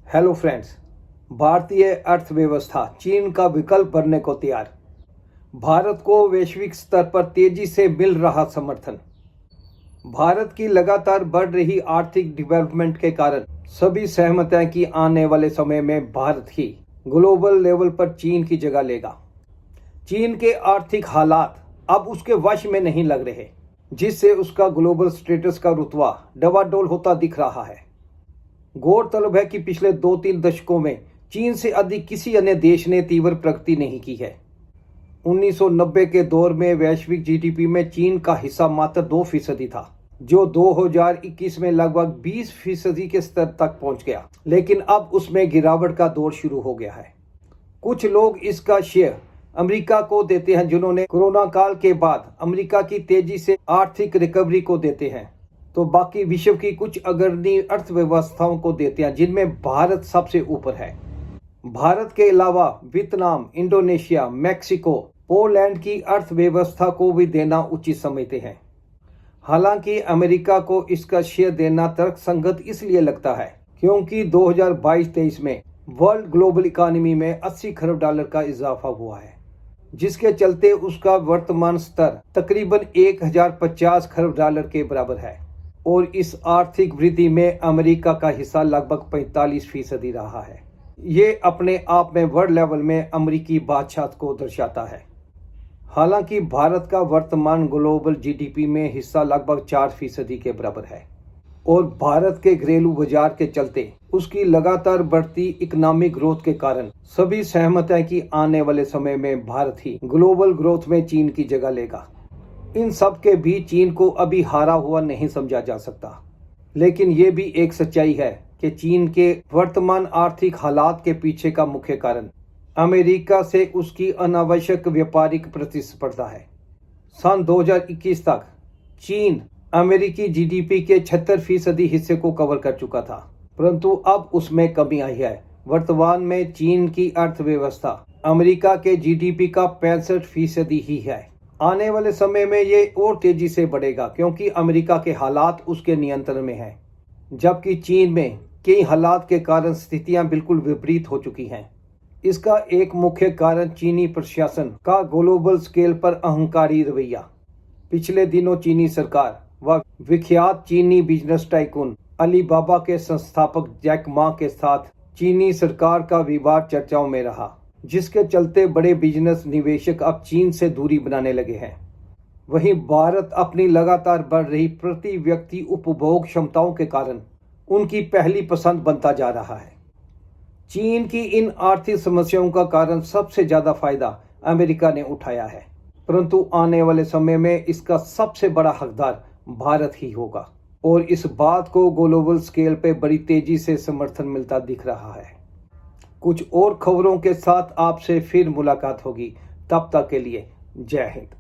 Hello friends. भारतीय अर्थव्यवस्था चीन का विकल्प बनने को तैयार। भारत को वैश्विक स्तर पर तेजी से मिल रहा समर्थन। भारत की लगातार बढ़ रही आर्थिक डेवलपमेंट के कारण सभी सहमत हैं कि आने वाले समय में भारत ही ग्लोबल लेवल पर चीन की जगह लेगा। चीन के आर्थिक हालात अब उसके वश में नहीं लग रहे, जिससे उसका ग्लोबल स्टेटस का रुतबा डवाडोल होता दिख रहा है। गौरतलब है कि पिछले 2-3 दशकों में चीन से अधिक किसी अन्य देश ने तीव्र प्रगति नहीं की है। 1990 के दौर में वैश्विक जीडीपी में चीन का हिस्सा मात्र 2% था, जो 2021 में लगभग 20% के स्तर तक पहुंच गया। लेकिन अब उसमें गिरावट का दौर शुरू हो गया है। कुछ लोग इसका श्रेय अमेरिका को देते हैं, जिन्होंने कोरोना काल के बाद अमेरिका की तेजी से आर्थिक रिकवरी को देते हैं, तो बाकी विश्व की कुछ अग्रणी अर्थव्यवस्थाओं को देते हैं, जिनमें भारत सबसे ऊपर है। भारत के अलावा वियतनाम, इंडोनेशिया, मैक्सिको, पोलैंड की अर्थव्यवस्था को भी देना उचित समझते हैं। हालांकि अमेरिका को इसका श्रेय देना तर्कसंगत इसलिए लगता है क्योंकि 2022-23 में वर्ल्ड ग्लोबल इकोनॉमी में $80 खरब का इजाफा हुआ है, जिसके चलते उसका वर्तमान स्तर तकरीबन $1050 खरब के बराबर है और इस आर्थिक वृद्धि में अमेरिका का हिस्सा लगभग 45% रहा है। ये अपने आप में वर्ल्ड लेवल में अमेरिकी बादशाह को दर्शाता है। हालांकि भारत का वर्तमान ग्लोबल जीडीपी में हिस्सा लगभग 4% के बराबर है और भारत के घरेलू बाजार के चलते उसकी लगातार बढ़ती इकोनॉमिक ग्रोथ के कारण सभी सहमत हैं कि आने वाले समय में भारत ही ग्लोबल ग्रोथ में चीन की जगह लेगा। इन सब के बीच चीन को अभी हारा हुआ नहीं समझा जा सकता, लेकिन ये भी एक सच्चाई है कि चीन के वर्तमान आर्थिक हालात के पीछे का मुख्य कारण अमेरिका से उसकी अनावश्यक व्यापारिक प्रतिस्पर्धा है। सन 2021 तक चीन अमेरिकी जीडीपी के 76% हिस्से को कवर कर चुका था, परंतु अब उसमें कमी आई है। वर्तमान में चीन की अर्थव्यवस्था अमेरिका के जीडीपी का 65% ही है। आने वाले समय में ये और तेजी से बढ़ेगा क्योंकि अमेरिका के हालात उसके नियंत्रण में हैं, जबकि चीन में कई हालात के कारण स्थितियां बिल्कुल विपरीत हो चुकी हैं। इसका एक मुख्य कारण चीनी प्रशासन का ग्लोबल स्केल पर अहंकारी रवैया। पिछले दिनों चीनी सरकार व विख्यात चीनी बिजनेस टाइकून अलीबाबा के संस्थापक जैक मा के साथ चीनी सरकार का विवाद चर्चाओं में रहा, जिसके चलते बड़े बिजनेस निवेशक अब चीन से दूरी बनाने लगे हैं। वहीं भारत अपनी लगातार बढ़ रही प्रति व्यक्ति उपभोग क्षमताओं के कारण उनकी पहली पसंद बनता जा रहा है। चीन की इन आर्थिक समस्याओं का कारण सबसे ज्यादा फायदा अमेरिका ने उठाया है, परंतु आने वाले समय में इसका सबसे बड़ा हकदार भारत ही होगा और इस बात को ग्लोबल स्केल पे बड़ी तेजी से समर्थन मिलता दिख रहा है। कुछ और खबरों के साथ आपसे फिर मुलाकात होगी। तब तक के लिए जय हिंद।